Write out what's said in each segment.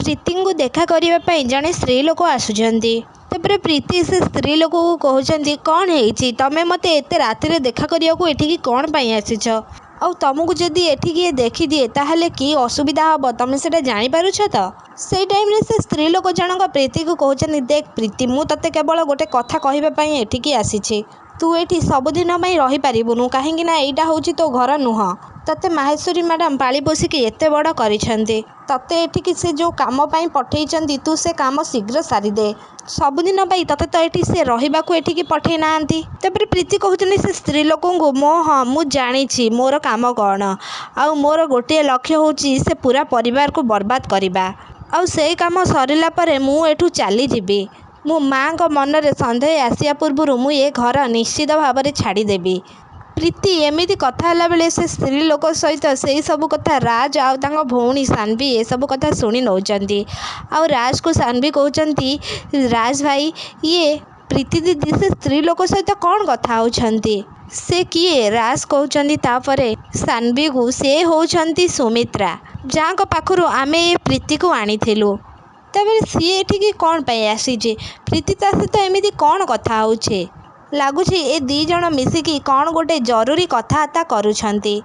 प्रीति देखा करने जड़े स्त्री लोक आसुंच प्रीति से स्त्री लोक को कहते कौन है तमें मत एत राति देखा करने को एठिकी कौन पाई आसीच आउ तुमको जदि एठिकी देखी दिए ताहले कि असुविधा हम तुम से जापारुछ तो से टाइम से स्त्री लोक जनक प्रीति को कहते देख प्रीति मु ते केवल गोटे कथा कहवाई एठिकी आसी तू ये सबुदिन रही पारूनु कहीं यहाँ हूँ तो घर नुह तते माहेश्वरी मैडम पाली पोषिकी एत बड़ करते से जो कम पठे तू से कम शीघ्र सारीदे सबुदिन तते तो ये से रही एठिकी पठे ना प्रीति कहते से स्त्री लोक मो हाँ मु जानी मोर काम कौन आउ मोर गोटे लक्ष्य हूँ से पूरा परिवार को बर्बाद करवा आउ से काम सरला परे मु एठू चली जीवी मो माँ को मनरे सन्देह आसिया पूर्व मुझे घर निश्चित भाव में छाड़देवी प्रीति एमती कथा बेले से स्त्री लोक सहित से सब कथा राज आउ भौणी सानवी ये सब कथा शुणी नौ राज को सानवी कहते राज भाई ये प्रीति दीदी से स्त्री लोक सहित कौन कथा होती से किए राज कहते सानवी को से होती सुमित्रा जहाँ पाखु आम ये प्रीति को आनीलु तबे सी एठिकी कौन पाई आसी प्रीति ता सहित एमती कौन कथा होछे लगुच ए दी जण मिसिकी कौन गोटे जरूरी कथबार्ता करुछंती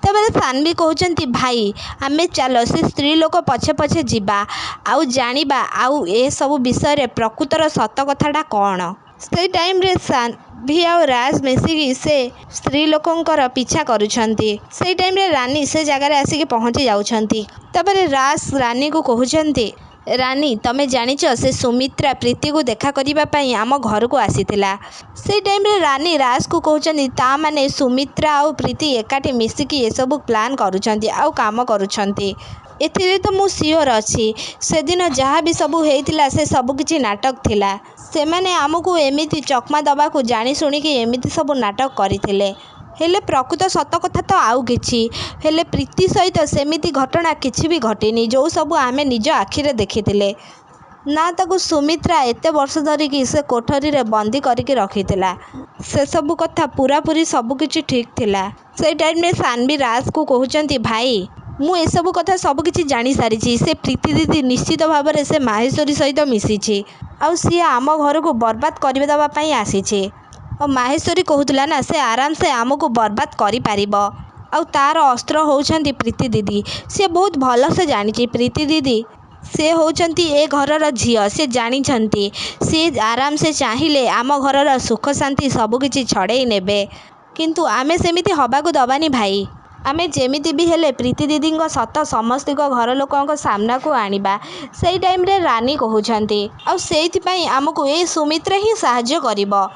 तबे सानवी कहते भाई आमे चलो से स्त्री लोक पछे पछे जीवा आउ जानिबा आउ ए सब विषय प्रकृतर सत कथाटा कौन से टाइम रे सानवी आउ राज मिसिकी से स्त्री लोकंकर पीछा करुछंती से टाइम रे रानी से जगार आसिकी पहुँची जाउछंती तबे राज रानी को कहते रानी तमें जानिच से सुमित्रा प्रीति को देखा करने आम घर को आसीथिला से टाइम रे रानी राज को कहते ता माने सुमित्रा आउ प्रीति एकाठी मिसिकी ये सब प्लान करुछंती आउ काम करुछंती एथिरे तो मु सियोर अच्छी से दिन जहाँ भी सब होइतिला से सब किछि नाटक थिला से माने आमको एमिति चकमा दबा को जानी शुणिकी एमिति सब नाटक करथिले हेले प्रकृत सत कथा तो आउ किछि हेले प्रीति सहित सेमिति घटना किछि भी घटिनी जो सब आमे निज आखिरे देखिथिले ना ताकू सुमित्रा एते वर्ष धरिकी से कोठरी रे बंदी करके रखिथिला से सब कथा पूरा पूरी सब किछि ठीक थिला से टाइम में सानवी राज को कहउचंती भाई मु ए सब कथा सब किछि जानि सारिछि से प्रीति दीदी निश्चित भाव में से माहेश्वरी सहित मिसिछि आउ सी आम घर को बर्बाद कर दबा पई आसीछि और माहेश्वरी कहूला ना से आराम से आमको बर्बाद करि पारिबो आउ तार अस्त्र होउछंती प्रीति दीदी से बहुत भल से जानी प्रीति दीदी से होउछंती ए घरर झियो से जानिछंती से आराम से चाहिए आम घरर सुख शांति सबकिछि छड़े नेबे किंतु आमे सेमिति हबाकू दबानी भाई आमे जेमिति भी हेले प्रीति दीदी सत समस्त घर लोक सामना को आनिबा से टाइम रे रानी कहउछंती आउ सेइथि पई आमको ए सुमित्रा ही साहाय्य करिबो।